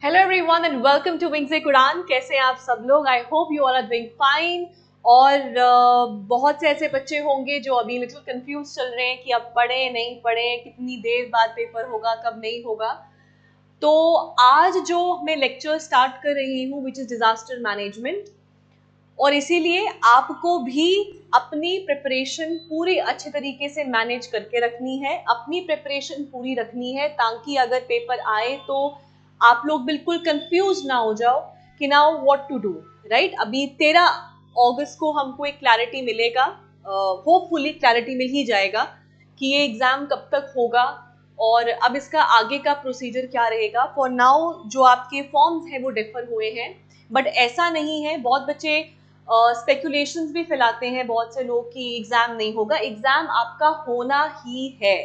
Hello everyone and welcome to wings ए Quran. कैसे हैं आप सब लोग? I hope you all are doing fine. और बहुत से ऐसे बच्चे होंगे जो अभी लिटिल कंफ्यूज चल रहे हैं कि अब पढ़े नहीं पढ़े, कितनी देर बाद पेपर होगा, कब नहीं होगा। तो आज जो मैं लेक्चर स्टार्ट कर रही हूँ विच इज डिजास्टर मैनेजमेंट, और इसीलिए आपको भी अपनी प्रिपरेशन पूरी अच्छे तरीके से मैनेज करके रखनी है, अपनी प्रिपरेशन पूरी रखनी है, ताकि अगर पेपर आए तो आप लोग बिल्कुल कंफ्यूज ना हो जाओ कि now what to do, right. अभी 13 अगस्त को हमको एक क्लैरिटी मिलेगा, होपफुली क्लैरिटी मिल ही जाएगा कि ये एग्जाम कब तक होगा और अब इसका आगे का प्रोसीजर क्या रहेगा। फॉर नाउ जो आपके फॉर्म्स हैं वो डिफर हुए हैं, बट ऐसा नहीं है। बहुत बच्चे स्पेकुलेशंस भी फैलाते हैं बहुत से लोग कि एग्जाम नहीं होगा। एग्जाम आपका होना ही है,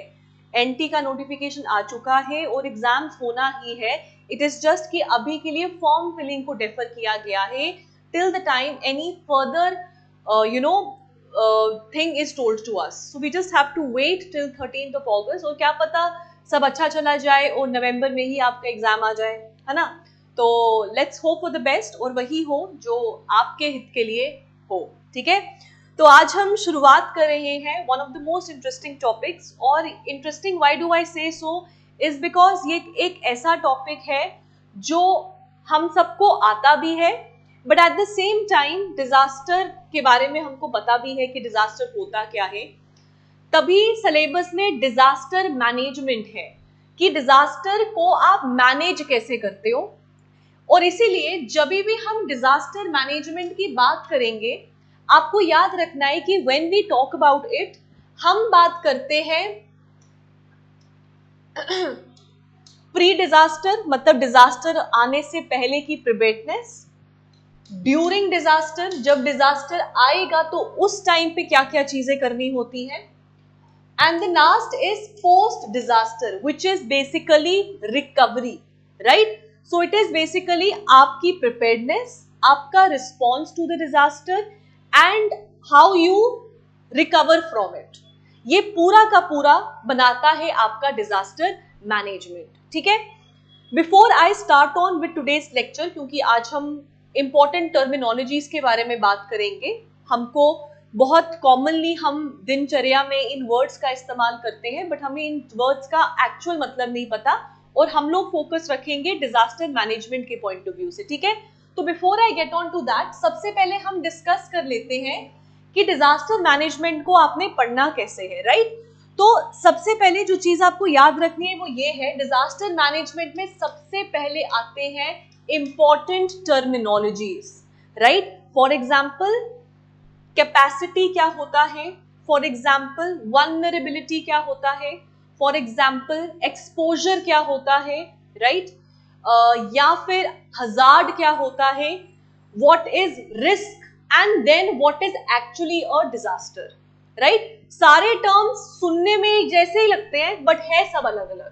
एनटी का नोटिफिकेशन आ चुका है और एग्जाम होना ही है। इट इज जस्ट कि अभी के लिए फॉर्म फिलिंग को डिफर किया गया है till the time any further thing is told to us. So we just have to wait till 13th of August, और क्या पता सब अच्छा चला जाए और नवंबर में ही आपका एग्जाम आ जाए, है ना। तो let's hope for the best, और वही हो जो आपके हित के लिए हो, ठीक है। तो आज हम शुरुआत कर रहे हैं one of the most interesting topics. और इंटरेस्टिंग व्हाई डू आई से सो इज बिकॉज ये एक ऐसा टॉपिक है जो हम सबको आता भी है, but at the same time disaster के बारे में हमको पता भी है कि डिजास्टर होता क्या है। तभी सिलेबस में डिजास्टर मैनेजमेंट है कि डिजास्टर को आप मैनेज कैसे करते हो। और इसीलिए जब भी हम डिजास्टर मैनेजमेंट की बात करेंगे, आपको याद रखना है कि when we talk about it, हम बात करते हैं प्री डिजास्टर, मतलब डिजास्टर आने से पहले की प्रिपेयर्डनेस, ड्यूरिंग डिजास्टर, जब डिजास्टर आएगा तो उस टाइम पे क्या क्या चीजें करनी होती हैं, and the last is post disaster which is basically recovery, right. So it is basically आपकी प्रिपेयर्डनेस, आपका response to the disaster and how you recover from it. ये पूरा का पूरा बनाता है आपका डिजास्टर मैनेजमेंट, ठीक है। Before I start on with today's lecture, क्योंकि आज हम इंपॉर्टेंट टर्मिनोलॉजीज के बारे में बात करेंगे। हमको बहुत कॉमनली हम दिनचर्या में इन वर्ड्स का इस्तेमाल करते हैं, बट हमें इन वर्ड्स का एक्चुअल मतलब नहीं पता, और हम लोग फोकस रखेंगे डिजास्टर मैनेजमेंट के पॉइंट ऑफ व्यू से, ठीक है। तो before I get on to that, सबसे पहले हम डिस्कस कर लेते हैं कि डिजास्टर मैनेजमेंट को आपने पढ़ना कैसे है, राइट। तो सबसे पहले जो चीज आपको याद रखनी है वो ये है, डिजास्टर मैनेजमेंट में सबसे पहले आते हैं important terminologies, right. For example capacity क्या होता है, फॉर एग्जाम्पल वल्नरेबिलिटी क्या होता है, फॉर एग्जाम्पल एक्सपोजर क्या होता है, राइट। या फिर हजार्ड क्या होता है, what is risk, and then what is actually a disaster, right. सारे टर्म्स सुनने में जैसे ही लगते हैं बट है सब अलग अलग,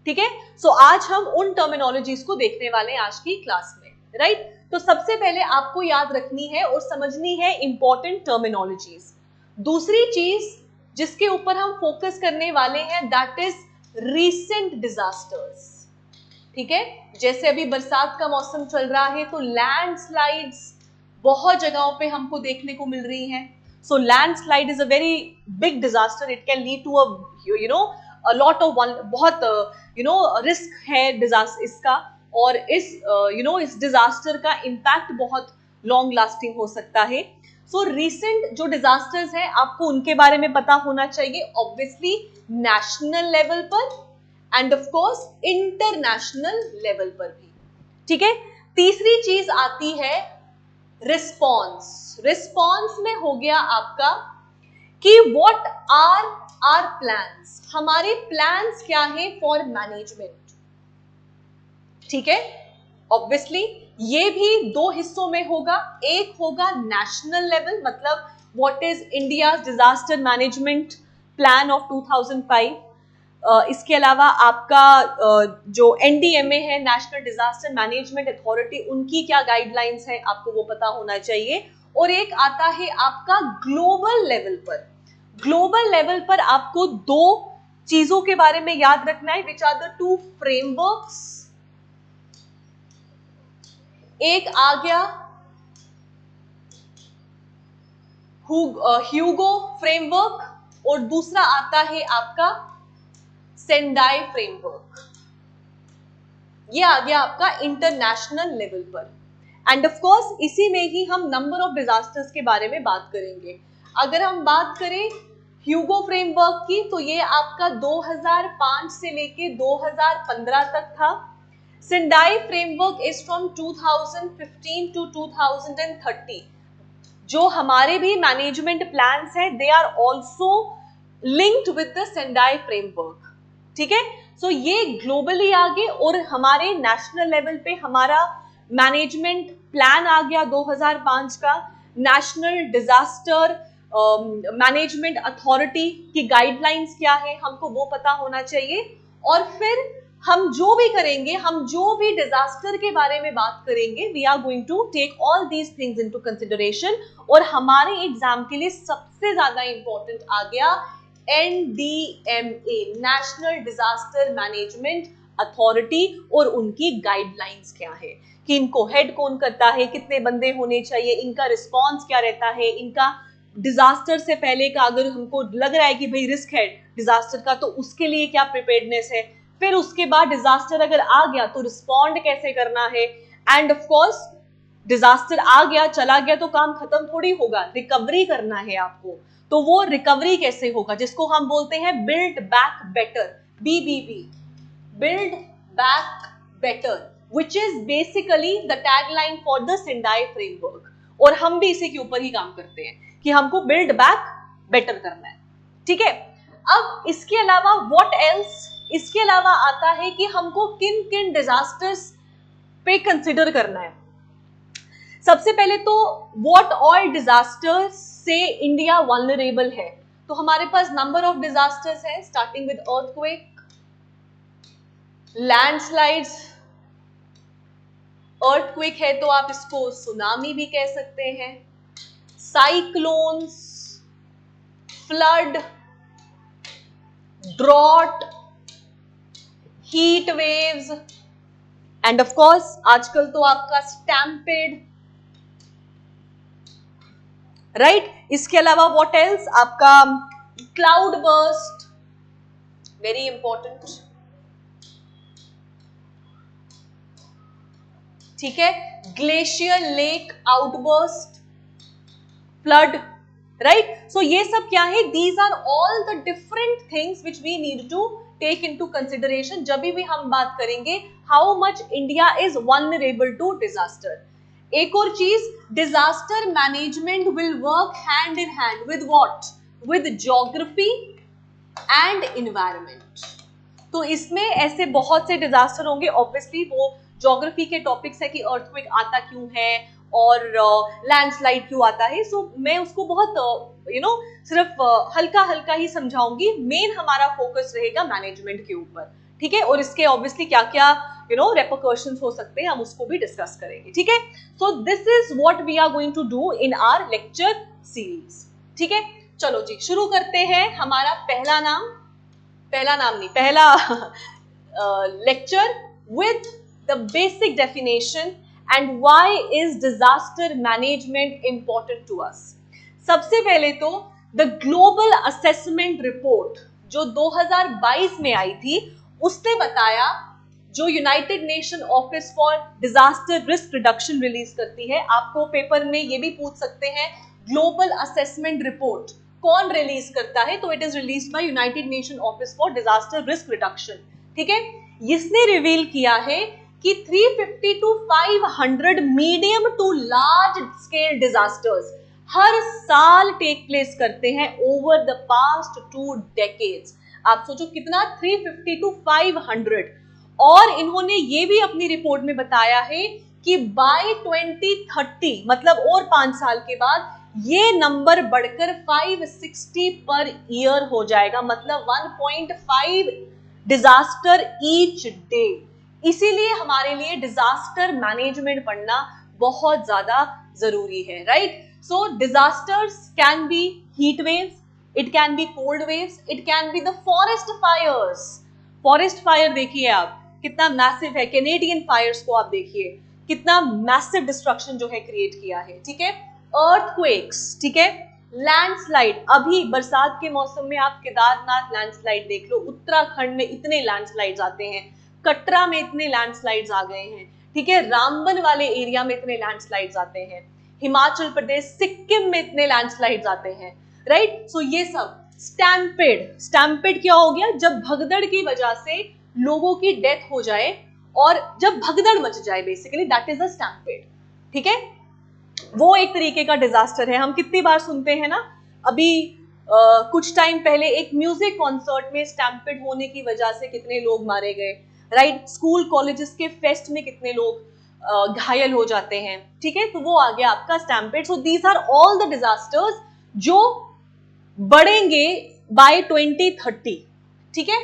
ठीक है। सो आज हम उन टर्मिनोलॉजीज को देखने वाले हैं आज की क्लास में, राइट। तो सबसे पहले आपको याद रखनी है और समझनी है इंपॉर्टेंट टर्मिनोलॉजीज। दूसरी चीज जिसके ऊपर हम फोकस करने वाले हैं दैट इज रीसेंट डिजास्टर्स, ठीक है। जैसे अभी बरसात का मौसम चल रहा है तो लैंडस्लाइड्स बहुत जगहों पे हमको देखने को मिल रही हैं। So landslide is a very big disaster, it can lead to a lot of बहुत रिस्क है डिजास्टर इसका, और इस इस डिजास्टर का इम्पैक्ट बहुत लॉन्ग लास्टिंग हो सकता है। सो रीसेंट जो डिजास्टर्स हैं आपको उनके बारे में पता होना चाहिए, ऑब्वियसली नेशनल लेवल पर and of course international level पर भी, ठीक है। तीसरी चीज आती है रिस्पॉन्स। रिस्पॉन्स में हो गया आपका कि व्हाट आर आवर प्लान्स, हमारे प्लान्स क्या है फॉर मैनेजमेंट, ठीक है। ऑब्वियसली ये भी दो हिस्सों में होगा, एक होगा नेशनल लेवल, मतलब what is India disaster management plan of 2005। इसके अलावा आपका जो एनडीएमए है, नेशनल डिजास्टर मैनेजमेंट अथॉरिटी, उनकी क्या गाइडलाइंस है आपको वो पता होना चाहिए। और एक आता है आपका ग्लोबल लेवल पर। ग्लोबल लेवल पर आपको दो चीजों के बारे में याद रखना है, which are the two frameworks एक आ गया ह्यूगो फ्रेमवर्क और दूसरा आता है आपका सेंडाई फ्रेमवर्क। ये आ गया आपका इंटरनेशनल लेवल पर। एंड ऑफ कोर्स इसी में ही हम नंबर ऑफ डिजास्टर्स के बारे में बात करेंगे। अगर हम बात करें ह्यूगो फ्रेमवर्क की तो ये आपका 2005 से लेके 2015 तक था। Sendai framework is from 2015 to 2030। जो हमारे भी मैनेजमेंट प्लान्स हैं they are also linked with the Sendai framework. ठीक है, सो ये ग्लोबली आ गए और हमारे नेशनल लेवल पे हमारा मैनेजमेंट प्लान आ गया 2005 का। नेशनल डिजास्टर मैनेजमेंट अथॉरिटी की गाइडलाइंस क्या है हमको वो पता होना चाहिए। और फिर हम जो भी करेंगे, हम जो भी डिजास्टर के बारे में बात करेंगे, we are going to take all these things into consideration. और हमारे एग्जाम के लिए सबसे ज्यादा इंपॉर्टेंट आ गया NDMA, national disaster management authority, और उनकी गाइडलाइंस क्या है कि इनको हेड कौन करता है, कितने बंदे होने चाहिए, इनका रिस्पॉन्स क्या रहता है, इनका डिजास्टर से पहले का अगर हमको लग रहा है कि भाई रिस्क है डिजास्टर का तो उसके लिए क्या प्रिपेयर्डनेस है, फिर उसके बाद डिजास्टर अगर आ गया तो रिस्पॉन्ड कैसे करना है। एंड ऑफ कोर्स डिजास्टर आ गया चला गया तो काम खत्म थोड़ी होगा, रिकवरी करना है आपको। तो वो रिकवरी कैसे होगा, जिसको हम बोलते हैं build back better, BBB, build back better, which is basically the tagline for the Sendai framework। और हम भी इसी के ऊपर ही काम करते हैं कि हमको बिल्ड बैक बेटर करना है। ठीक है, अब इसके अलावा व्हाट एल्स, इसके अलावा आता है कि हमको किन किन डिजास्टर्स पे कंसिडर करना है। सबसे पहले तो व्हाट ऑल डिजास्टर्स से इंडिया वल्नरेबल है। तो हमारे पास नंबर ऑफ डिजास्टर्स है, starting with earthquake, landslides, earthquake है तो आप इसको सुनामी भी कह सकते हैं, cyclones, flood, drought, heat waves, and of course आजकल तो आपका स्टैम्पेड, राइट। इसके अलावा व्हाट एल्स, आपका क्लाउड बर्स्ट, वेरी इंपॉर्टेंट। ठीक है, glacier lake outburst, flood, right. So ये सब क्या है, these are all the different things which we need to take into consideration जब भी हम बात करेंगे how much India is vulnerable to disaster. एक और चीज, disaster management will work hand in hand with what, with geography and environment. तो इसमें ऐसे बहुत से डिजास्टर होंगे, ऑब्वियसली वो ज्योग्राफी के टॉपिक्स है कि अर्थक्वेक आता क्यों है और लैंडस्लाइड क्यों आता है। सो मैं उसको बहुत सिर्फ हल्का हल्का ही समझाऊंगी, मेन हमारा फोकस रहेगा मैनेजमेंट के ऊपर। ठीक है, और इसके ऑब्वियसली क्या क्या रेपरकशंस हो सकते हैं हम उसको भी डिस्कस करेंगे। ठीक है, so this is what we are going to do in our lecture series. ठीक है, चलो जी शुरू करते हैं। हमारा पहला lecture with the basic definition and why is disaster management important to us. सबसे पहले तो द ग्लोबल असेसमेंट रिपोर्ट जो 2022 में आई थी उसने बताया, जो United Nation office for disaster risk reduction release करती है, आपको पेपर में ये भी पूछ सकते हैं ग्लोबल असेसमेंट रिपोर्ट कौन रिलीज करता है, तो it is released by United Nation office for disaster risk reduction. ठीक है, इसने रिवील किया है कि 350 to 500 medium to large scale disasters हर साल टेक प्लेस करते हैं ओवर द पास्ट 2 डेकेड्स। आप सोचो कितना, 350 टू 500। और इन्होंने ये भी अपनी रिपोर्ट में बताया है कि बाय 2030 मतलब और 5 साल के बाद ये नंबर बढ़कर 560 पर ईयर हो जाएगा, मतलब 1.5 डिजास्टर ईच डे। इसीलिए हमारे लिए डिजास्टर मैनेजमेंट पढ़ना बहुत ज्यादा जरूरी है, right. So disasters can be heat waves, it can be cold waves, it can be the forest fires. Forest fire देखिए आप कितना मैसिव है, कैनेडियन फायर्स को आप देखिए कितना मैसिव डिस्ट्रक्शन जो है क्रिएट किया है, ठीक है। अर्थक्वेक्स, ठीक है, लैंडस्लाइड, अभी बरसात के मौसम में आप केदारनाथ लैंडस्लाइड देख लो, उत्तराखंड में इतने लैंडस्लाइड्स आते हैं, कटरा में इतने लैंडस्लाइड्स आ गए हैं, ठीक है, रामबन वाले एरिया में इतने लैंडस्लाइड्स आते हैं, हिमाचल प्रदेश सिक्किम में इतने लैंडस्लाइड्स आते हैं, राइट। सो ये सब स्टैम्पेड, स्टैम्पेड क्या हो गया, जब भगदड़ की वजह से लोगों की डेथ हो जाए और जब भगदड़ मच जाए, basically that is a stampede, ठीक है। वो एक तरीके का डिजास्टर है। हम कितनी बार सुनते हैं ना, अभी कुछ टाइम पहले एक म्यूजिक कॉन्सर्ट में स्टैम्पेड होने की वजह से कितने लोग मारे गए, राइट। स्कूल कॉलेजेस के फेस्ट में कितने लोग घायल हो जाते हैं, ठीक है। तो वो आ गया आपका stampede. So these are all the disasters जो बढ़ेंगे बाय 2030, ठीक है।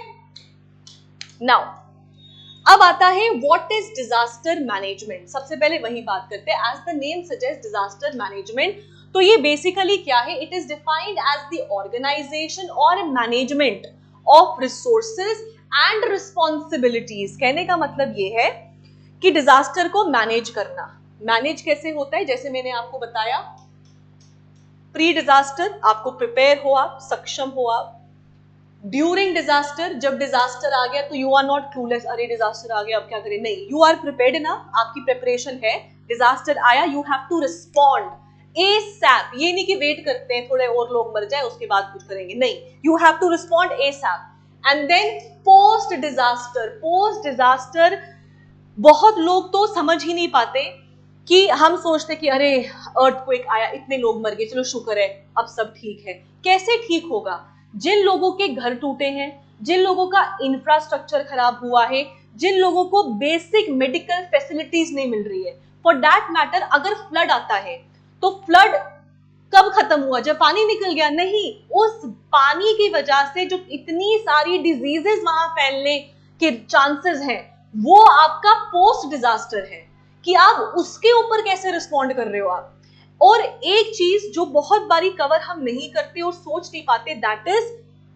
नाउ अब आता है व्हाट इज डिजास्टर मैनेजमेंट। सबसे पहले वही बात करते हैं। As the name suggest disaster management, तो ये बेसिकली क्या है, it is defined as the organisation और management of resources and responsibilities. कहने का मतलब ये है कि डिजास्टर को मैनेज करना। मैनेज कैसे होता है, जैसे मैंने आपको बताया, प्री डिजास्टर आपको प्रिपेयर हो, आप सक्षम हो, आप ड्यूरिंग डिजास्टर, जब डिजास्टर आ गया तो यू आर नॉट क्लूलेस, अरे डिजास्टर आ गया अब क्या करें, नहीं, यू आर प्रिपेयर्ड ना, आपकी प्रिपरेशन है। डिजास्टर आया, you have to respond ASAP, ये नहीं कि वेट करते हैं थोड़े और लोग मर जाए उसके बाद कुछ करेंगे, नहीं, you have to respond ASAP. And then post disaster, post disaster बहुत लोग तो समझ ही नहीं पाते कि हम सोचते कि अरे अर्थक्वेक आया, इतने लोग मर गए, चलो शुक्र है अब सब ठीक है। कैसे ठीक होगा, जिन लोगों के घर टूटे हैं, जिन लोगों का इंफ्रास्ट्रक्चर खराब हुआ है, जिन लोगों को बेसिक मेडिकल फैसिलिटीज नहीं मिल रही है, फॉर दैट मैटर अगर फ्लड आता है तो फ्लड कब खत्म हुआ, जब पानी निकल गया, नहीं, उस पानी की वजह से जो इतनी सारी डिजीजेस वहां फैलने के चांसेस हैं, वो आपका पोस्ट डिजास्टर है कि आप उसके ऊपर कैसे रिस्पॉन्ड कर रहे हो आप। और एक चीज जो बहुत बारी कवर हम नहीं करते और सोच नहीं पाते, that is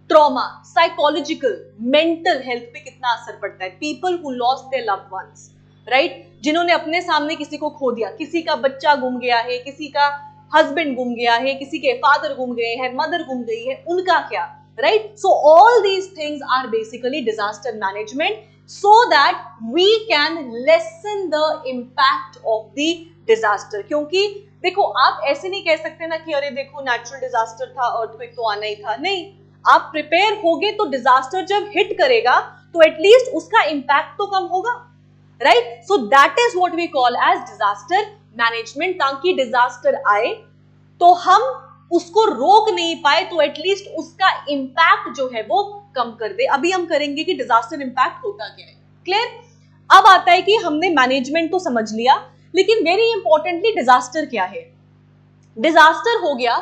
trauma, psychological, mental health पे कितना असर पड़ता है। People who lost their loved ones, right, जिन्होंने अपने सामने किसी को खो दिया, किसी का बच्चा गुम गया है, किसी का हस्बैंड गुम गया है, किसी के फादर गुम गए हैं, मदर गुम गई है, उनका क्या, right. So all these things are basically disaster management, so that we can lessen the impact of the disaster। क्योंकि देखो आप ऐसे नहीं कह सकते ना कि अरे देखो नेचुरल डिजास्टर था, अर्थक्वेक तो आना ही था, नहीं, आप प्रिपेयर होगे तो डिजास्टर जब हिट करेगा तो एटलीस्ट उसका इम्पैक्ट तो कम होगा, right. So that is what we call as disaster management. ताकि डिजास्टर आए तो हम उसको रोक नहीं पाए तो एटलीस्ट उसका इम्पैक्ट जो है वो कम कर दे। अभी हम करेंगे कि डिजास्टर इम्पैक्ट होता क्या है, क्लियर। अब आता है कि हमने मैनेजमेंट तो समझ लिया, लेकिन वेरी इंपॉर्टेंटली डिजास्टर क्या है। डिजास्टर हो गया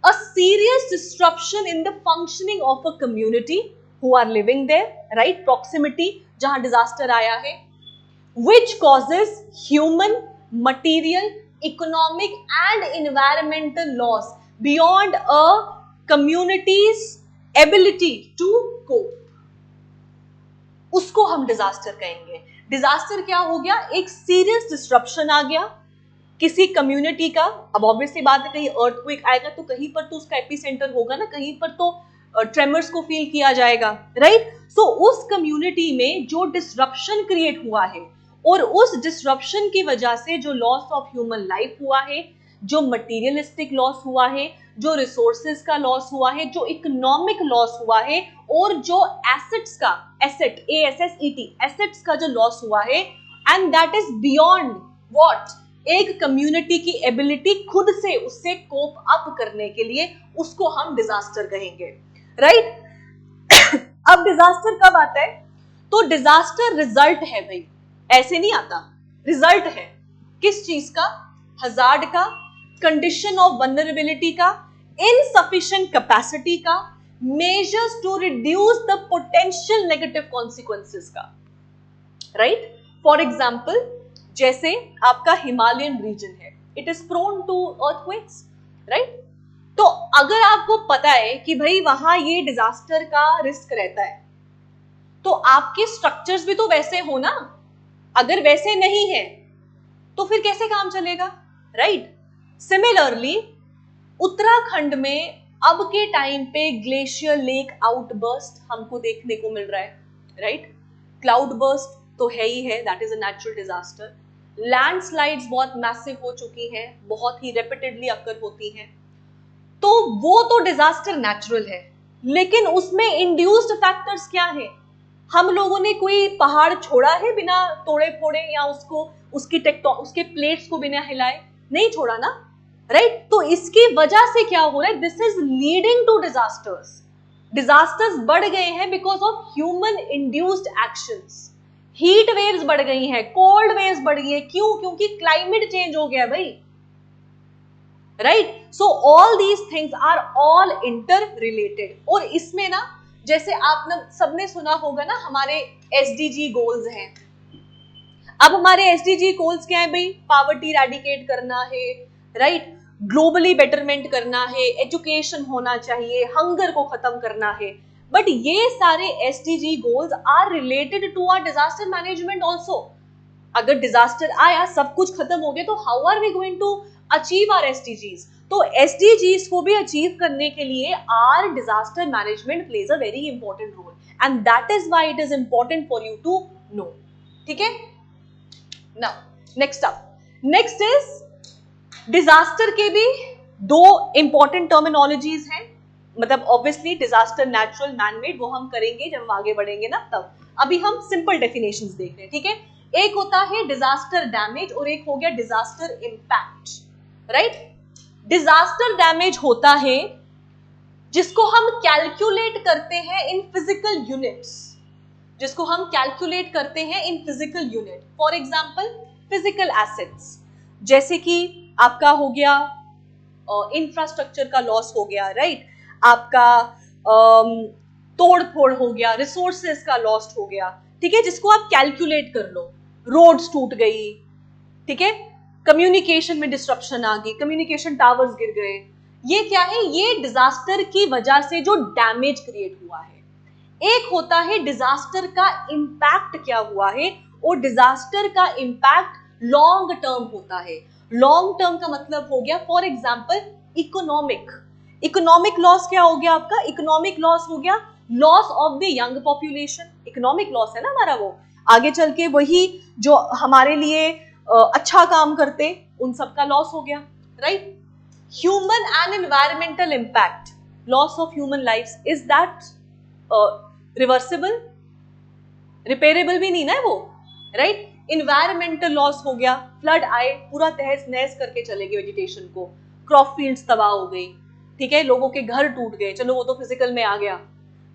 a serious disruption in the functioning of a community who are living there, right, proximity जहां डिजास्टर आया है, which causes human, material, economic and environmental loss beyond a community's ability to cope, उसको हम disaster कहेंगे। Disaster क्या हो गया, एक सीरियस डिस्ट्रप्शन आ गया किसी कम्युनिटी का। अब ऑब्वियसली बात है, कहीं अर्थक्वेक आएगा तो कहीं पर तो उसका एपिसेंटर होगा ना, कहीं पर तो ट्रेमर्स को फील किया जाएगा, राइट। सो उस कम्युनिटी में जो डिस्ट्रप्शन क्रिएट हुआ है और उस डिस्ट्रप्शन की वजह से जो लॉस ऑफ ह्यूमन लाइफ हुआ है, जो मटीरियलिस्टिक लॉस हुआ है, जो रिसोर्सेज का लॉस हुआ है, जो इकोनॉमिक लॉस हुआ है, और जो एसेट्स का, एसेट ASSET, एसेट्स का जो लॉस हुआ है, and that is beyond what, एक कम्युनिटी की एबिलिटी खुद से उससे कोप अप करने के लिए, उसको हम डिजास्टर कहेंगे, राइट। अब डिजास्टर कब आता है, तो डिजास्टर रिजल्ट है भाई, ऐसे नहीं आता, रिजल्ट है किस चीज का, हजार्ड का, कंडीशन ऑफ वल्नरेबिलिटी का, इनसफिशिएंट कैपेसिटी का, measures to reduce the potential negative consequences का, राइट। फॉर एग्जांपल जैसे आपका हिमालयन रीजन है, it is prone to earthquakes, right. तो अगर आपको पता है कि भाई वहां ये डिजास्टर का रिस्क रहता है, तो आपके स्ट्रक्चर्स भी तो वैसे हो ना। अगर वैसे नहीं है तो फिर कैसे काम चलेगा, राइट? सिमिलरली उत्तराखंड में अब के टाइम पे ग्लेशियर लेक आउटबर्स्ट हमको देखने को मिल रहा है, राइट? क्लाउड बर्स्ट तो है ही है, that is a natural disaster. Landslides बहुत मैसिव हो चुकी हैं, बहुत ही रेपिटेडली अकर होती हैं, तो वो तो डिजास्टर नेचुरल है, लेकिन उसमें इंड्यूस्ड फैक्टर्स क्या है? हम लोगों ने कोई पहाड़ छोड़ा है बिना तोड़े फोड़े, या उसके प्लेट्स को बिना हिलाए? नहीं छोड़ा ना, राइट? तो इसकी वजह से क्या हो रहा है? This is leading to disasters. Disasters बढ़ गए हैं because of human induced actions. Heat waves बढ़ गई हैं, कोल्ड वेव्स बढ़ गई है, क्यों? क्योंकि क्लाइमेट चेंज हो गया भाई, right? So all these things are all inter related. और इसमें ना, जैसे आप सबने सुना होगा ना, हमारे एसडीजी गोल्स हैं। अब हमारे एसडीजी गोल्स क्या है भाई? पावर्टी इरेडिकेट करना है, राइट? ग्लोबली बेटरमेंट करना है, एजुकेशन होना चाहिए, हंगर को खत्म करना है। बट ये सारे SDG goals are related to our disaster management also. अगर डिजास्टर आया, सब कुछ खत्म हो गया, तो how are we going to achieve our SDGs? तो एसडीजीज को भी अचीव करने के लिए our disaster management plays a very important role, and that is why it is important for you to know. ठीक है, नाउ नेक्स्ट इज डिजास्टर के भी दो इंपॉर्टेंट टर्मिनोलॉजीज हैं। मतलब ऑब्वियसली डिजास्टर नेचुरल, मैनमेड, वो हम करेंगे जब हम आगे बढ़ेंगे ना, तब। अभी हम सिंपल डेफिनेशंस देख रहे हैं, ठीक है? एक होता है डिजास्टर डैमेज और एक हो गया disaster impact, right? Disaster damage होता है जिसको हम कैलकुलेट करते हैं इन फिजिकल यूनिट्स, जिसको हम कैलकुलेट करते हैं in physical unit. For example physical assets, जैसे कि आपका हो गया इंफ्रास्ट्रक्चर का लॉस हो गया, राइट? आपका तोड़ फोड़ हो गया, रिसोर्सेस का लॉस हो गया, ठीक है, जिसको आप कैलकुलेट कर लो। रोड्स टूट गई, ठीक है, कम्युनिकेशन में डिस्ट्रप्शन आ गई, कम्युनिकेशन टावर्स गिर गए। ये क्या है? ये डिजास्टर की वजह से जो डैमेज क्रिएट हुआ है। एक होता है डिजास्टर का इंपैक्ट क्या हुआ है, और डिजास्टर का इंपैक्ट लॉन्ग टर्म होता है। लॉन्ग टर्म का मतलब हो गया फॉर एग्जांपल इकोनॉमिक लॉस। क्या हो गया आपका? इकोनॉमिक लॉस हो गया loss of the young population. Economic loss है ना हमारा, वो आगे चल के वही जो हमारे लिए अच्छा काम करते, उन सब का लॉस हो गया, right? Human and environmental impact, loss of human lifes, is that reversible? Repairable भी नहीं ना वो, राइट? इन्वायरमेंटल लॉस हो गया, फ्लड आए, पूरा तहस नहस करके चले गए वेजिटेशन को, क्रॉप फील्ड्स तबाह हो गई, ठीक है, लोगों के घर टूट गए, चलो वो तो फिजिकल में आ गया,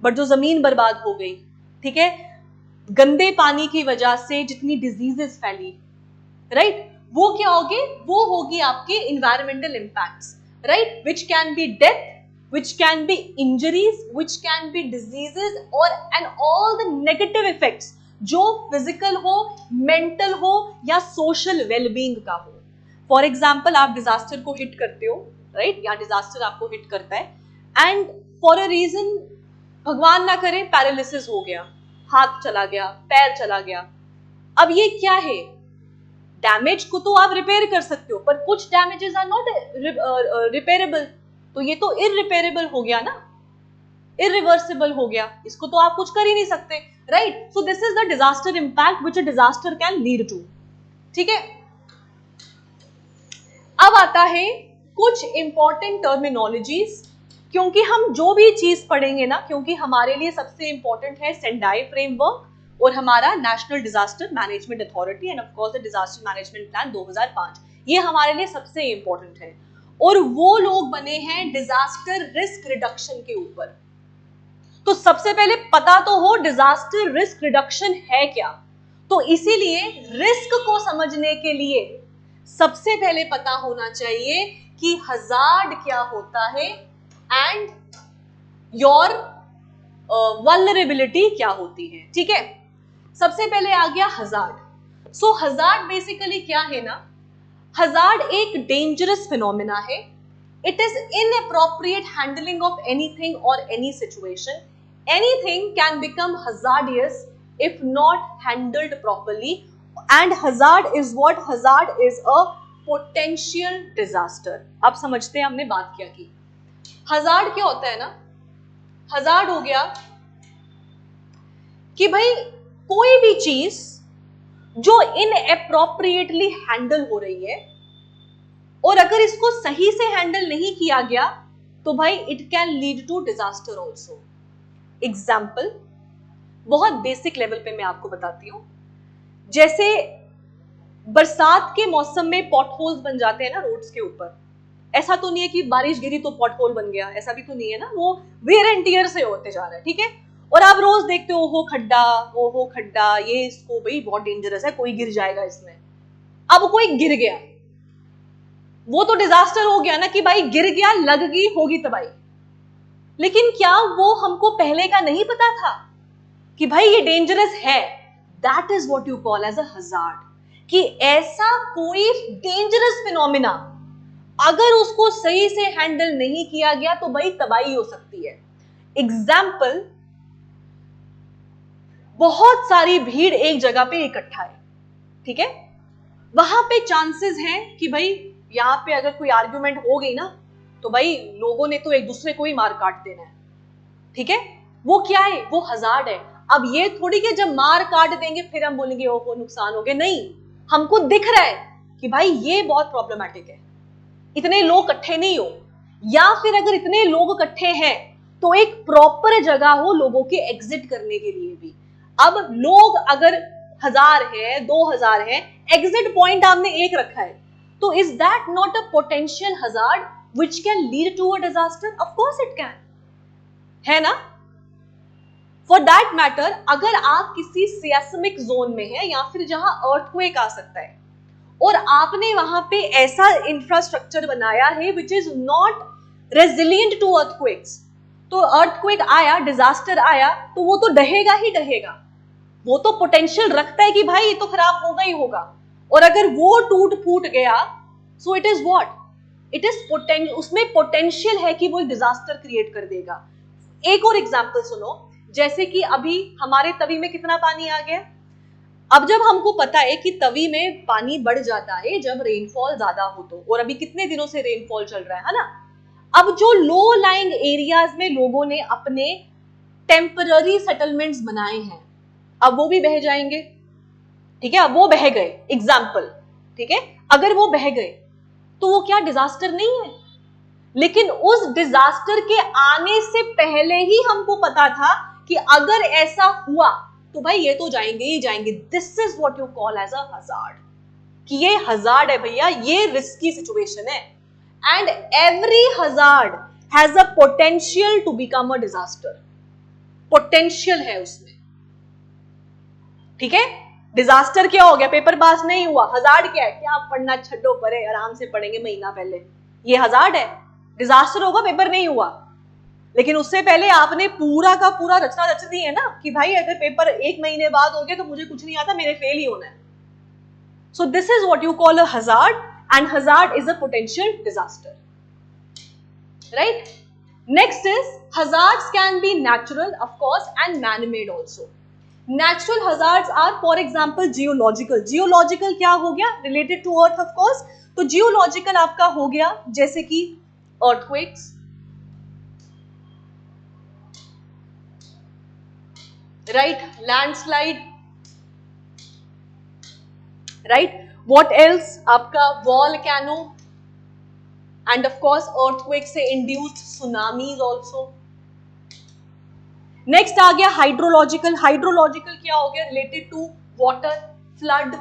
बट जो जमीन बर्बाद हो गई, ठीक है, गंदे पानी की वजह से जितनी डिजीजेस फैली, राइट, वो क्या होगी? वो होगी आपके environmental impacts, right, which can be death, which can be injuries, which can be diseases, or and all the negative effects जो फिजिकल हो, मेंटल हो, या सोशल वेलबींग का हो। फॉर एग्जाम्पल, आप डिजास्टर को हिट करते हो, राइट, या डिजास्टर आपको हिट करता है, एंड फॉर अ रीजन, भगवान ना करे, पैरालिसिस हो गया, हाथ चला गया, पैर चला गया। अब ये क्या है? डैमेज को तो आप रिपेयर कर सकते हो, पर कुछ डैमेजेस आर नॉट रिपेयरेबल, तो ये तो इररिपेयरेबल हो गया ना, इरिवर्सिबल हो गया, इसको तो आप कुछ कर ही नहीं सकते, right? So this is the disaster impact which a disaster can lead to. ठीक है, अब आता है कुछ इंपॉर्टेंट टर्मिनोलॉजीज, क्योंकि हम जो भी चीज पढ़ेंगे ना, क्योंकि हमारे लिए सबसे इंपॉर्टेंट है सेंडाई फ्रेमवर्क और हमारा national disaster management authority and of course the disaster management plan 2005, ये हमारे लिए सबसे इंपॉर्टेंट है। और वो लोग बने हैं डिजास्टर रिस्क रिडक्शन के ऊपर। तो सबसे पहले पता तो हो डिजास्टर रिस्क रिडक्शन है क्या। तो इसीलिए रिस्क को समझने के लिए सबसे पहले पता होना चाहिए कि हजार्ड क्या होता है एंड योर वल्नरेबिलिटी क्या होती है। ठीक है, सबसे पहले आ गया हजार्ड। सो हजार्ड बेसिकली क्या है ना, हजार्ड एक डेंजरस फिनोमिना है। It is inappropriate handling of anything और any situation. Anything can become hazardous if not handled properly, and hazard is what? Hazard is a potential disaster. आप समझते हैं हमने बात क्या की। हजार्ड क्या होता है ना, हजार्ड हो गया कि भाई कोई भी चीज जो इनएप्रोप्रिएटली हैंडल हो रही है और अगर इसको सही से हैंडल नहीं किया गया तो भाई it can lead to disaster also. Example बहुत बेसिक लेवल पे मैं आपको बताती हूं। जैसे बरसात के मौसम में पॉटहोल्स बन जाते हैं ना रोड्स के ऊपर। ऐसा तो नहीं है कि बारिश गिरी तो पॉटहोल बन गया, ऐसा भी तो नहीं है ना, वो वेयर एंड टियर से होते जा रहा है, ठीक है। और आप रोज देखते हो हो खड्डा, ये इसको भाई बहुत डेंजरस है, कोई गिर जाएगा इसमें। अब कोई गिर गया, वो तो डिजास्टर हो गया ना कि भाई गिर गया, लग गई, होगी तबाही। लेकिन क्या वो हमको पहले का नहीं पता था कि भाई ये डेंजरस है? That is what you call as a hazard, कि ऐसा कोई डेंजरस फिनोमिना अगर उसको सही से हैंडल नहीं किया गया तो भाई तबाही हो सकती है। एग्जाम्पल, बहुत सारी भीड़ एक जगह पे इकट्ठा है, ठीक है, वहां पे चांसेस हैं कि भाई यहां पे अगर कोई आर्ग्यूमेंट हो गई ना तो भाई लोगों ने तो एक दूसरे को ही मार काट देना है, ठीक है। वो क्या है? वो हजार्ड है। अब ये थोड़ी कि जब मार काट देंगे फिर हम बोलेंगे ओहो नुकसान हो गया, नहीं, हमको दिख रहा है कि भाई ये बहुत प्रॉब्लमैटिक है, इतने लोग इकट्ठे नहीं हो, या फिर अगर इतने लोग इकट्ठे हैं तो एक प्रॉपर जगह हो लोगों के एग्जिट करने के लिए भी। अब लोग अगर 1000 है, 2000 है, एग्जिट पॉइंट आपने एक रखा है, तो is that not a potential hazard which can lead to a disaster? Of course it can, है ना। फॉर दैट मैटर, अगर आप किसी सियास्मिक जोन में है या फिर जहां अर्थक्वेक आ सकता है और आपने वहां पे ऐसा इंफ्रास्ट्रक्चर बनाया है which is not resilient to earthquakes, तो अर्थक्वेक आया, डिजास्टर आया, तो वो तो डहेगा ही डहेगा, वो तो पोटेंशियल रखता है कि भाई ये तो खराब होगा ही होगा। और अगर वो टूट फूट गया सो it is what? It is potential, उसमें पोटेंशियल है कि वो डिजास्टर क्रिएट कर देगा। एक और एग्जांपल सुनो, जैसे कि अभी हमारे तवी में कितना पानी आ गया। अब जब हमको पता है कि तवी में पानी बढ़ जाता है जब रेनफॉल ज्यादा हो तो, और अभी कितने दिनों से रेनफॉल चल रहा है ना। अब जो लो लाइंग एरियाज में लोगों ने अपने टेम्पररी सेटलमेंट्स बनाए हैं, अब वो भी बह जाएंगे, ठीक है। अब वो बह गए, एग्जाम्पल, ठीक है, अगर वो बह गए तो वो क्या डिजास्टर नहीं है? लेकिन उस डिजास्टर के आने से पहले ही हमको पता था कि अगर ऐसा हुआ तो भाई ये तो जाएंगे ही जाएंगे। This is what you call as a hazard, कि ये हजार्ड है भैया, ये रिस्की सिचुएशन है। And every hazard has a potential to become a disaster, potential है उसमें, ठीक है। डिजास्टर क्या हो गया? पेपर पास नहीं हुआ। हजार्ड क्या है? क्या पढ़ना छड्डो परे, आराम से पढ़ेंगे महीना पहले, ये हजार्ड है। डिजास्टर होगा पेपर नहीं हुआ, लेकिन उससे पहले आपने पूरा का पूरा रचना रच दी है ना कि भाई अगर पेपर एक महीने बाद हो गया तो मुझे कुछ नहीं आता, मेरे फेल ही होना है। So this is what you call a hazard, and hazard is a potential disaster, right. Next is hazards can be natural of course and man made also. Natural hazards are for example geological. Geological क्या हो गया? Related to earth of course. तो geological आपका हो गया जैसे कि earthquakes, right, landslide, right, what else? आपका volcano and of course earthquake से induced tsunamis also. नेक्स्ट आ गया हाइड्रोलॉजिकल. हाइड्रोलॉजिकल क्या हो गया? Related to water, flood,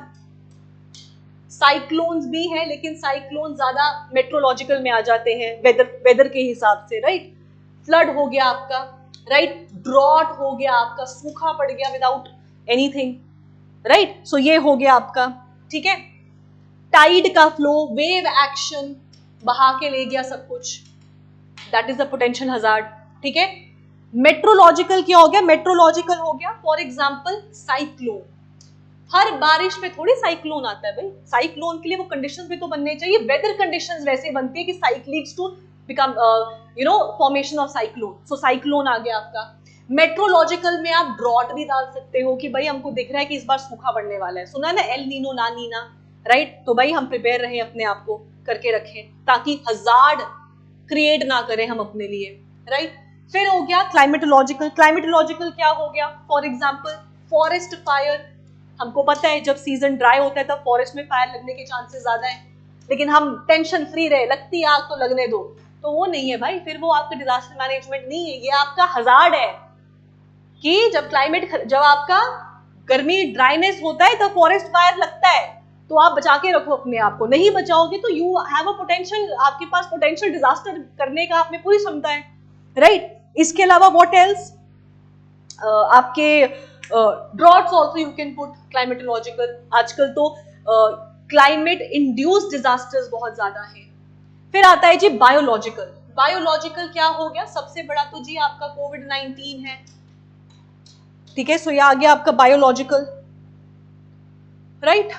cyclones भी है लेकिन साइक्लोन ज्यादा मेट्रोलॉजिकल में आ जाते हैं, वेदर के हिसाब से, राइट। फ्लड हो गया आपका, राइट, ड्रॉट हो गया आपका, सूखा पड़ गया विदाउट एनीथिंग, राइट, सो ये हो गया आपका, ठीक है। टाइड का फ्लो, वेव एक्शन, बहा के ले गया सब कुछ, that is the potential hazard, ठीक है। मेट्रोलॉजिकल क्या हो गया? मेट्रोलॉजिकल हो गया फॉर एग्जाम्पल साइक्लोन. हर बारिश में थोड़ी साइक्लोन आता है भाई, साइक्लोन के लिए वो कंडीशंस भी तो बनने चाहिए. वेदर कंडीशंस वैसे बनती है कि cyclics to become formation of cyclone. So cyclone आ गया आपका. मेट्रोलॉजिकल में आप ड्रॉट भी डाल सकते हो कि भाई हमको दिख रहा है कि इस बार सूखा पड़ने वाला है, सुना है ना एल नीनो ला नीना, राइट? तो भाई हम प्रिपेयर रहे, अपने आप को करके रखें ताकि हजार्ड क्रिएट ना करें हम अपने लिए, राइट? फिर हो गया क्लाइमेटोलॉजिकल। क्लाइमेटोलॉजिकल क्या हो गया? For example forest fire. हमको पता है जब सीजन ड्राई होता है तब फॉरेस्ट में फायर लगने के चांसेस ज्यादा है, लेकिन हम टेंशन फ्री रहे, लगती आग तो लगने दो, तो वो नहीं है भाई, फिर वो आपका डिजास्टर मैनेजमेंट नहीं है, ये आपका हजार्ड है कि जब आपका गर्मी ड्राइनेस होता है तब फॉरेस्ट फायर लगता है, तो आप बचा के रखो अपने आप को। नहीं बचाओगे तो यू हैव अ पोटेंशियल, आपके पास पोटेंशियल डिजास्टर करने का आप में पूरी क्षमता है, राइट? इसके अलावा व्हाट एल्स? आपके droughts also you can put climatological. आजकल तो क्लाइमेट इंड्यूस्ड डिजास्टर्स बहुत ज्यादा है। फिर आता है जी बायोलॉजिकल। बायोलॉजिकल क्या हो गया? सबसे बड़ा तो जी आपका कोविड-19 है, ठीक है? सो ये आ गया आपका बायोलॉजिकल, राइट?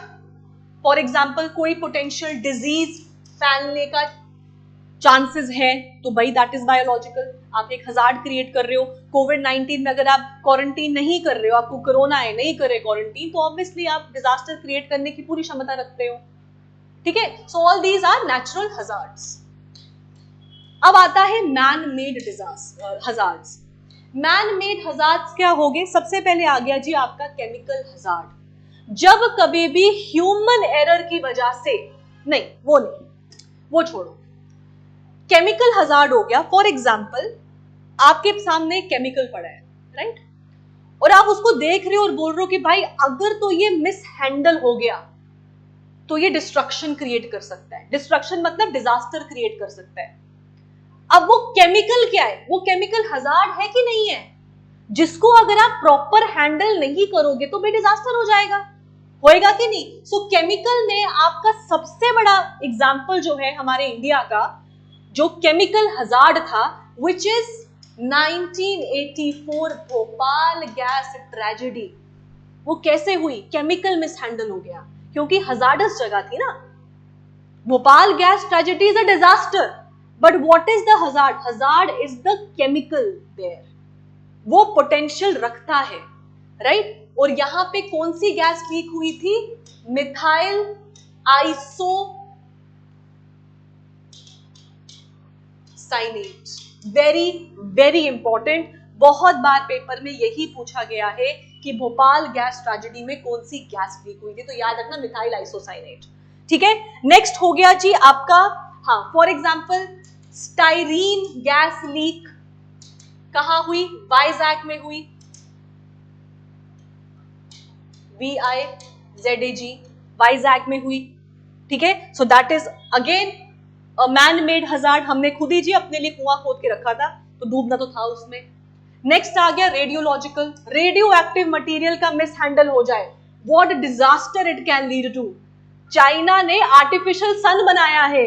फॉर एग्जाम्पल कोई पोटेंशियल डिजीज फैलने का चांसेस है तो भाई दैट इज बायोलॉजिकल। आप एक हजार्ड क्रिएट कर रहे हो। कोविड-19 में अगर आप क्वारंटीन नहीं कर रहे हो, आपको कोरोना है, नहीं करे क्वारंटीन, तो ऑब्वियसली आप डिजास्टर क्रिएट करने की पूरी क्षमता रखते हो, ठीक है? So all these are natural hazards. अब आता है man made hazards. Man made hazards क्या हो गए? सबसे पहले आ गया जी आपका केमिकल हजार्ड। जब कभी भी ह्यूमन एरर की वजह से, नहीं वो छोड़ो, केमिकल हजार्ड हो गया। फॉर एग्जाम्पल आपके सामने केमिकल पड़ा है, राइट? और आप उसको देख रहे हो और बोल रहे हो कि भाई अगर तो ये मिस हैंडल हो गया तो ये डिस्ट्रक्शन क्रिएट कर सकता है। डिस्ट्रक्शन मतलब डिजास्टर क्रिएट कर सकता है। अब वो केमिकल क्या है? वो केमिकल हजार्ड है कि नहीं है, जिसको अगर आप प्रॉपर हैंडल नहीं करोगे तो भी डिजास्टर हो जाएगा, होएगा कि नहीं? सो केमिकल में आपका सबसे बड़ा एग्जाम्पल जो है हमारे इंडिया का जो केमिकल हजार्ड था, which is 1984 Bhopal gas tragedy. वो कैसे हुई? केमिकल मिसहैंडल हो गया, क्योंकि हजार्डस जगह थी ना। Bhopal gas tragedy is a disaster, but what is the hazard? Hazard is the chemical there, वो पोटेंशियल रखता है, राइट? और यहां पे कौन सी गैस लीक हुई थी? Methyl isocyanate. Very very important, बहुत बार पेपर में यही पूछा गया है कि भोपाल गैस ट्रेजेडी में कौन सी गैस लीक हुई थी, तो याद रखना मिथाइल आइसोसाइनेट, ठीक है? नेक्स्ट हो गया जी आपका, हाँ, for example styrene gas leak कहां हुई? वाइजैक में हुई, VIZAG, वाइजैक में हुई, ठीक है? So that is again man made hazard. हमने खुद ही जी अपने लिए कुआं खोद के रखा था, तो डूबना तो था उसमें। नेक्स्ट आ गया रेडियोलॉजिकल। रेडियो एक्टिव मटीरियल का मिसहैंडल हो जाए, what disaster it can lead to. China ने आर्टिफिशियल सन बनाया है,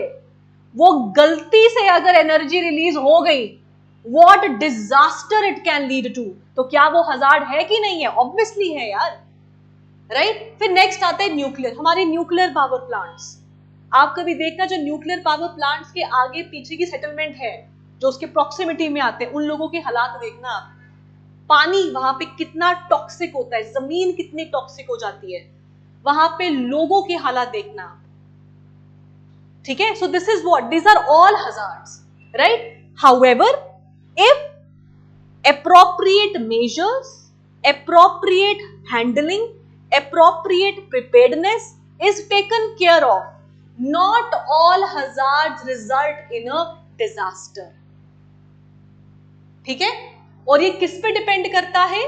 वो गलती से अगर एनर्जी रिलीज हो गई, what disaster it can lead to. तो क्या वो हजार्ड है कि नहीं है? ऑब्वियसली है यार, राइट? फिर नेक्स्ट आता है न्यूक्लियर। हमारे न्यूक्लियर पावर प्लांट्स, आप कभी देखना जो न्यूक्लियर पावर प्लांट्स के आगे पीछे की सेटलमेंट है, जो उसके प्रॉक्सिमिटी में आते हैं, उन लोगों के हालात देखना आप। पानी वहां पे कितना टॉक्सिक होता है, जमीन कितनी टॉक्सिक हो जाती है, वहां पे लोगों के हालात देखना आप, ठीक है? So this is what, these are all hazards, right? However, if appropriate measures, appropriate handling, appropriate preparedness is taken care of, not all hazards result in a disaster, ठीक है? और ये किस पे डिपेंड करता है?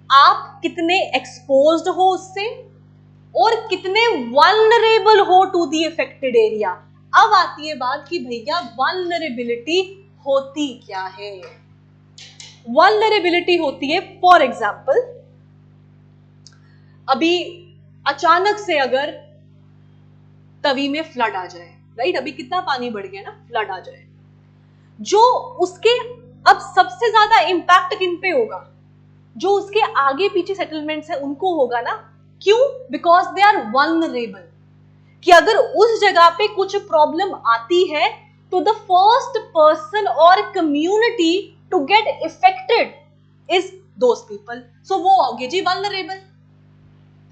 आप कितने एक्सपोज्ड हो उससे और कितने वल्नरेबल हो टू द अफेक्टेड एरिया। अब आती है बात कि भैया वल्नरेबिलिटी होती क्या है? वल्नरेबिलिटी होती है, फॉर एग्जाम्पल अभी अचानक से अगर तवी में फ्लड आ जाए, राइट? अभी कितना पानी बढ़ गया ना, फ्लड आ जाए, जो उसके अब सबसे ज्यादा इंपैक्ट किन पे होगा? जो उसके आगे पीछे सेटलमेंट्स है उनको होगा ना। क्यों? बिकॉज दे आर वल्नरेबल, कि अगर उस जगह पे कुछ प्रॉब्लम आती है तो द फर्स्ट पर्सन और community to get affected is those people. So वो होगी जी vulnerable,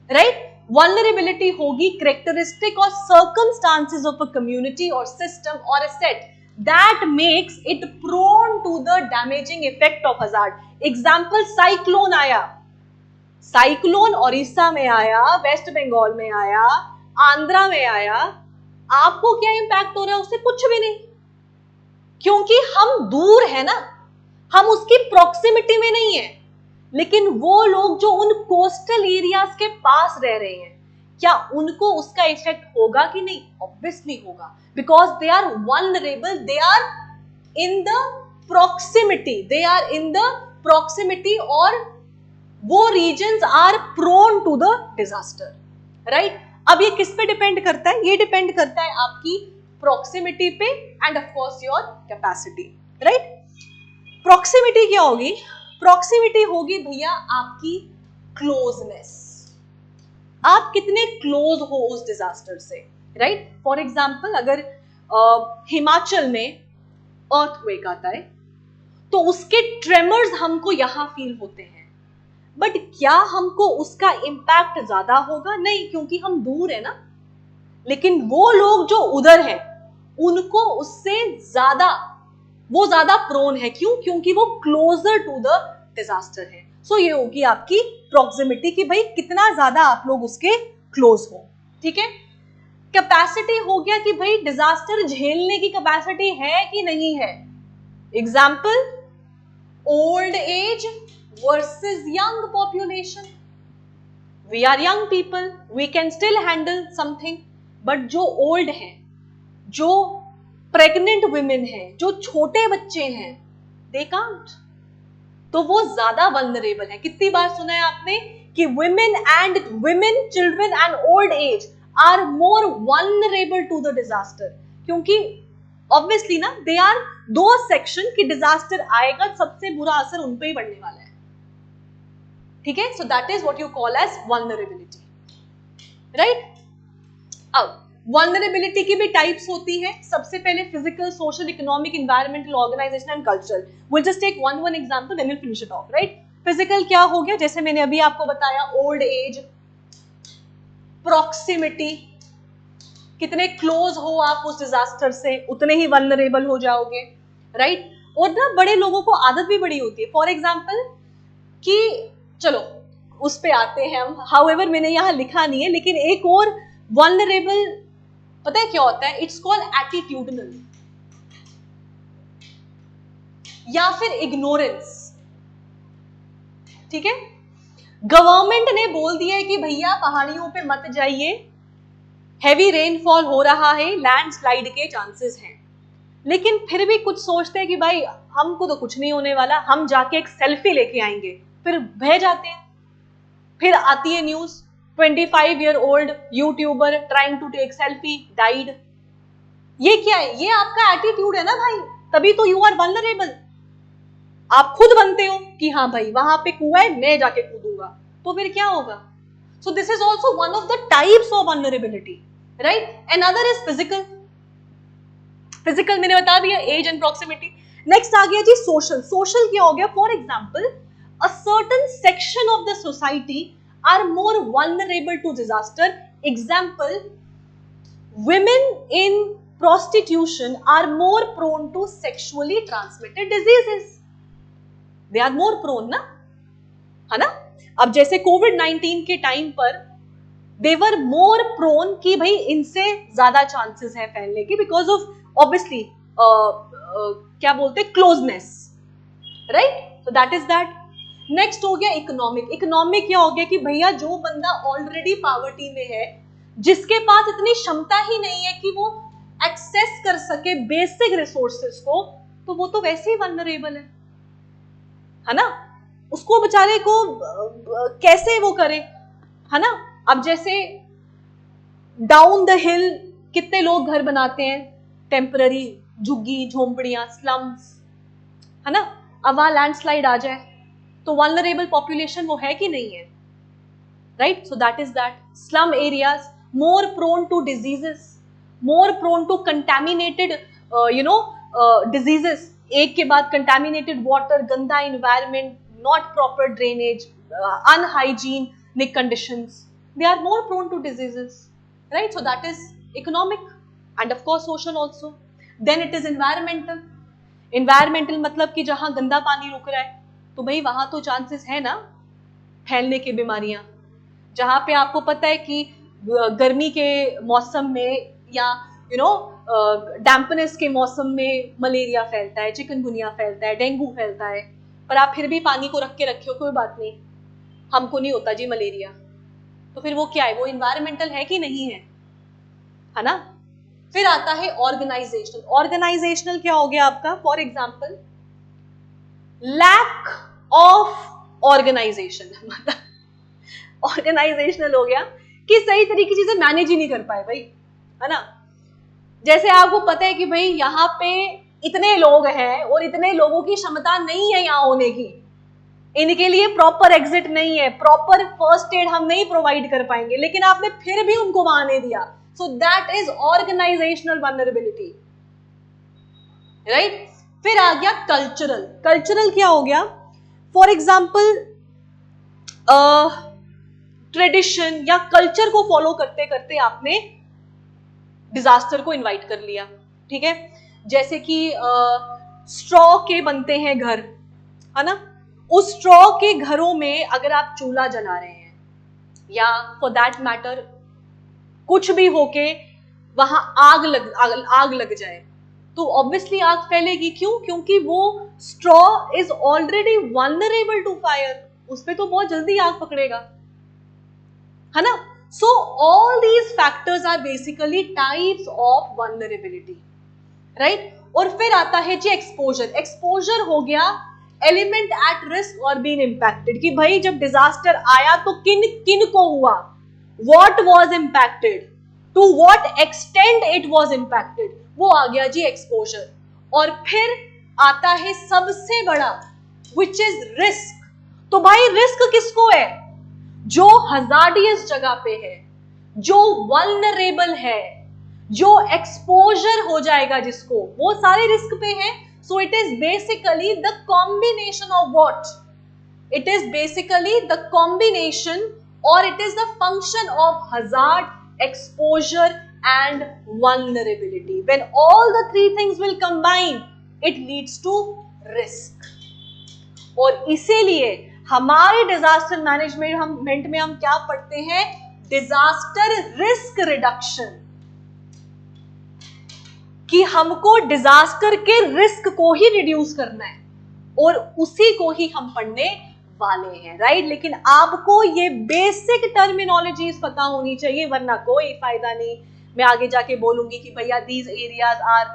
right? Vulnerability होगी characteristic or circumstances of a community or system or a set that makes it prone to the damaging effect of hazard. Example, cyclone आया, cyclone Odisha में आया, waste Bengal में आया, आंध्रा में आया, आपको क्या इंपैक्ट हो रहा है उससे? कुछ भी नहीं, क्योंकि हम दूर है ना, हम उसकी प्रॉक्सिमिटी में नहीं है। लेकिन वो लोग जो उन कोस्टल एरियाज के पास रह रहे हैं, क्या उनको उसका इफेक्ट होगा कि नहीं? ऑब्वियसली होगा, because they are vulnerable, they are in the proximity, they are in the proximity, और वो regions are prone to the disaster, right? अब ये किस पे डिपेंड करता है? ये डिपेंड करता है आपकी प्रॉक्सिमिटी पे and of course your capacity, right? Proximity क्या होगी? प्रॉक्सिमिटी होगी भैया आपकी क्लोजनेस, आप कितने क्लोज हो उस डिजास्टर से, राइट? फॉर एग्जाम्पल, अगर हिमाचल में अर्थक्वेक आता है तो उसके ट्रेमर्स हमको यहां फील होते हैं, बट क्या हमको उसका इंपैक्ट ज्यादा होगा? नहीं, क्योंकि हम दूर है ना। लेकिन वो लोग जो उधर हैं उनको उससे ज्यादा, वो ज्यादा प्रोन है। क्यों? क्योंकि वो क्लोजर टू द डिजास्टर है। सो ये होगी आपकी प्रॉक्सिमिटी कि भाई कितना ज्यादा आप लोग उसके क्लोज हो, ठीक है? कैपेसिटी हो गया कि भाई डिजास्टर झेलने की कैपेसिटी है कि नहीं है। Example, old age versus young population. We are young people, we can still handle something, but जो old हैं, जो pregnant women हैं, जो छोटे बच्चे हैं, they can't. तो वो ज्यादा vulnerable है। कितनी बार सुना है आपने कि women, children and old age are more vulnerable to the disaster, क्योंकि obviously ना, they are दो सेक्शन की डिजास्टर आएगा, सबसे बुरा असर उन पे ही पड़ने वाला है, ठीक है? So that is what you call as vulnerability, right? अब वल्नरेबिलिटी की भी टाइप्स होती है। सबसे पहले physical, social, economic, environmental, organisational and cultural. Will just take one example then will finish it off, right? Physical क्या हो गया? जैसे मैंने अभी आपको बताया, ओल्ड एज, प्रॉक्सिमिटी, कितने क्लोज हो आप उस डिजास्टर से उतने ही वल्नरेबल हो जाओगे, राइट? और ना बड़े लोगों को आदत भी बड़ी होती है। फॉर एग्जाम्पल कि चलो उस पे आते हैं हम, हाउएवर मैंने यहां लिखा नहीं है, लेकिन एक और वल्नरेबल पता है क्या होता है? इट्स कॉल्ड एटीट्यूडनल या फिर इग्नोरेंस, ठीक है? गवर्नमेंट ने बोल दिया है कि भैया पहाड़ियों पे मत जाइए, हैवी रेनफॉल हो रहा है, लैंडस्लाइड के चांसेस हैं, लेकिन फिर भी कुछ सोचते हैं कि भाई हमको तो कुछ नहीं होने वाला, हम जाके एक सेल्फी लेके आएंगे, फिर बह जाते हैं। फिर आती है news, 25-year-old YouTuber trying to take selfie died. ये क्या है? ये आपका एटीट्यूड है ना भाई, तभी तो यू आर वल्नरेबल। आप खुद बनते हो कि हाँ भाई वहां पे कुआं है, मैं जाके कूदूंगा, तो फिर क्या होगा? सो this is also one of the types of vulnerability, right? Another is physical. Physical मैंने बता दिया, एज एंड प्रॉक्सिमिटी। नेक्स्ट आ गया जी सोशल। सोशल क्या हो गया? For example, a certain section of the society are more vulnerable to disaster. Example, women in prostitution are more prone to sexually transmitted diseases. They are more prone ना, है ना? अब जैसे कोविड-19 के टाइम पर they were more prone कि भाई इनसे ज्यादा चांसेस है फैलने की, बिकॉज ऑफ ऑब्वियसली क्या बोलते हैं, closeness, right? So that is that. Next हो गया इकोनॉमिक। इकोनॉमिक क्या हो गया कि भैया जो बंदा ऑलरेडी पॉवर्टी में है, जिसके पास इतनी क्षमता ही नहीं है कि वो एक्सेस कर सके बेसिक रिसोर्सेज को, तो वो तो वैसे ही वल्नरेबल है ना? उसको बेचारे को कैसे वो करे, है ना? अब जैसे डाउन द हिल कितने लोग घर बनाते हैं, टेम्पररी झुग्गी झोंपड़ियां, स्लम्स, है ना? अब वहां लैंडस्लाइड आ जाए तो वल्नरेबल पॉपुलेशन वो है कि नहीं है, right? So that is that. Slum areas more prone to diseases, more prone to contaminated diseases, एक के बाद कंटेमिनेटेड वाटर, गंदा environment, not proper drainage, unhygienic conditions, they are more prone to diseases, right? So that is economic and of course social also. Then it is environmental. Environmental मतलब कि जहाँ गंदा पानी रुक रहा है तो भाई वहां तो चांसेस है ना फैलने की बीमारियां. जहाँ पे आपको पता है कि गर्मी के मौसम में या डैम्पनेस के मौसम में मलेरिया फैलता है, चिकनगुनिया फैलता है, डेंगू फैलता है, पर आप फिर भी पानी को रख के रखे हो, कोई बात नहीं, हमको नहीं होता जी मलेरिया. तो फिर वो क्या है, वो इन्वायरमेंटल है कि नहीं है ना. फिर आता है ऑर्गेनाइजेशनल. ऑर्गेनाइजेशनल क्या हो गया आपका, for example lack of organisation. मतलब ऑर्गेनाइजेशनल हो गया कि सही तरीके से मैनेज ही नहीं कर पाए भाई, है ना. जैसे आपको पता है कि भाई यहाँ पे इतने लोग हैं और इतने लोगों की क्षमता नहीं है यहाँ होने की, इनके लिए प्रॉपर एग्जिट नहीं है, प्रॉपर फर्स्ट एड हम नहीं प्रोवाइड कर पाएंगे, लेकिन आपने फिर भी उनको वहां नहीं दिया. So that is organisational vulnerability, right. फिर आ गया कल्चरल. कल्चरल क्या हो गया, फॉर एग्जाम्पल ट्रेडिशन या कल्चर को फॉलो करते करते आपने डिजास्टर को इनवाइट कर लिया, ठीक है. जैसे कि स्ट्रॉ के बनते हैं घर, है ना. उस स्ट्रॉ के घरों में अगर आप चूल्हा जला रहे हैं या फॉर दैट मैटर कुछ भी होके वहां आग लग जाए तो ऑब्वियसली आग फैलेगी. क्यों, क्योंकि वो straw is already vulnerable to fire, उस पे तो बहुत जल्दी आग पकड़ेगा, है ना. So all these factors are basically types of vulnerability, right? और फिर आता है जी एक्सपोजर. एक्सपोजर हो गया एलिमेंट एट रिस्क और बीन इम्पैक्टेड, कि भाई जब डिजास्टर आया तो किन किन को हुआ, what was impacted, to what extent it was impacted, वो आ गया जी एक्सपोजर. और फिर आता है सबसे बड़ा विच इज रिस्क. तो भाई रिस्क किसको है, जो हजार्डियस जगह पे है, जो वल्नरेबल है, जो एक्सपोजर हो जाएगा जिसको, वो सारे रिस्क पे है. So it is basically the combination of what, it is basically the combination और it is the function of hazard, exposure and vulnerability. When all the three things will combine it leads to risk. और इसीलिए हमारे disaster management में हम क्या पढ़ते हैं, disaster risk reduction, कि हमको डिजास्टर के रिस्क को ही रिड्यूस करना है और उसी को ही हम पढ़ने वाले हैं, राइट. लेकिन आपको ये बेसिक टर्मिनोलॉजीज पता होनी चाहिए, वरना कोई फायदा नहीं. मैं आगे जाके बोलूंगी कि भैया these areas are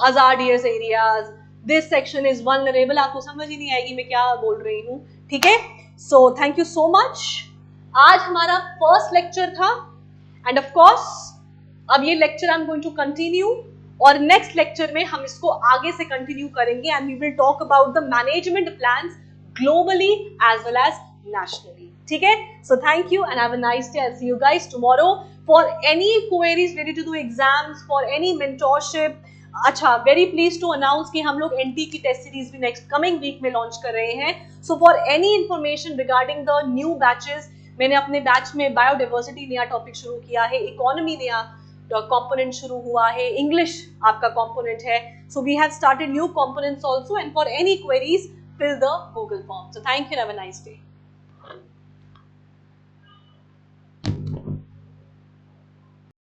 hazardous areas, this section is vulnerable, आपको समझ ही नहीं आएगी मैं क्या बोल रही हूं, ठीक है. So thank you so much. आज हमारा फर्स्ट लेक्चर था एंड ऑफ कोर्स अब ये lecture I am going to continue और नेक्स्ट लेक्चर में हम इसको आगे से कंटिन्यू करेंगे and we will talk about the management plans globally as well as nationally, ठीक है. So thank you and have a nice day. I see you guys tomorrow for any queries related to exams, for any mentorship. अच्छा, very please to announce कि हम लोग n t की test series भी next coming week में launch कर रहे हैं. So for any information regarding the new batches, मैंने अपने बैच में बायोडाइवर्सिटी नया टॉपिक शुरू किया है, इकोनॉमी नया कंपोनेंट शुरू हुआ है, इंग्लिश आपका कंपोनेंट है. So we have started new components also and for any queries fill the Google form. So thank you and have a nice day.